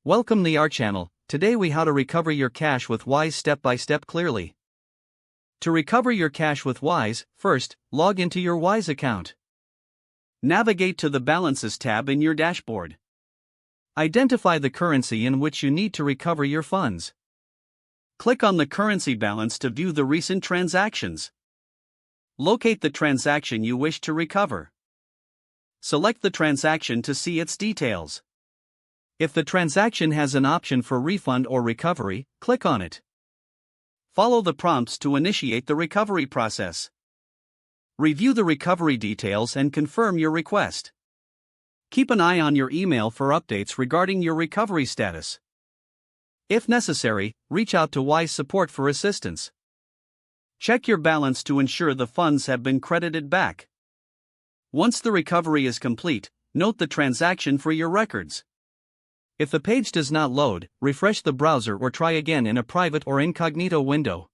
Welcome to our channel. Today we how to recover your cash with Wise step by step clearly. To recover your cash with Wise, first, log into your Wise account. Navigate to the Balances tab in your dashboard. Identify the currency in which you need to recover your funds. Click on the currency balance to view the recent transactions. Locate the transaction you wish to recover. Select the transaction to see its details. If the transaction has an option for refund or recovery, click on it. Follow the prompts to initiate the recovery process. Review the recovery details and confirm your request. Keep an eye on your email for updates regarding your recovery status. If necessary, reach out to Wise Support for assistance. Check your balance to ensure the funds have been credited back. Once the recovery is complete, note the transaction for your records. If the page does not load, refresh the browser or try again in a private or incognito window.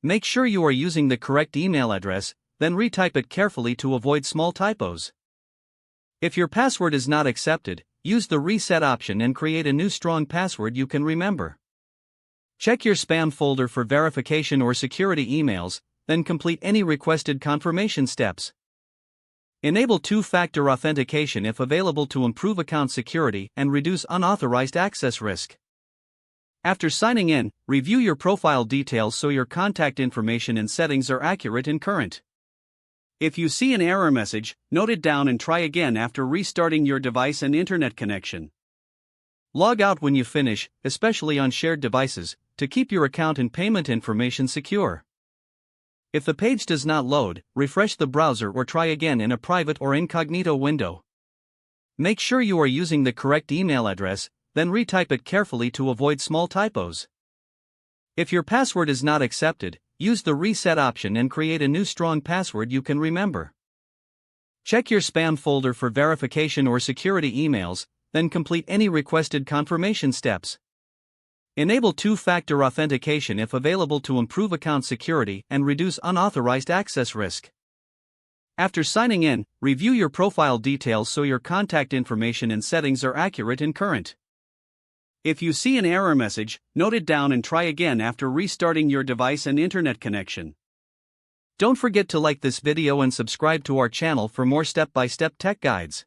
Make sure you are using the correct email address, then retype it carefully to avoid small typos. If your password is not accepted, use the reset option and create a new strong password you can remember. Check your spam folder for verification or security emails, then complete any requested confirmation steps. Enable two-factor authentication if available to improve account security and reduce unauthorized access risk. After signing in, review your profile details so your contact information and settings are accurate and current. If you see an error message, note it down and try again after restarting your device and internet connection. Log out when you finish, especially on shared devices, to keep your account and payment information secure. If the page does not load, refresh the browser or try again in a private or incognito window. Make sure you are using the correct email address, then retype it carefully to avoid small typos. If your password is not accepted, use the reset option and create a new strong password you can remember. Check your spam folder for verification or security emails, then complete any requested confirmation steps. Enable two-factor authentication if available to improve account security and reduce unauthorized access risk. After signing in, review your profile details so your contact information and settings are accurate and current. If you see an error message, note it down and try again after restarting your device and internet connection. Don't forget to like this video and subscribe to our channel for more step-by-step tech guides.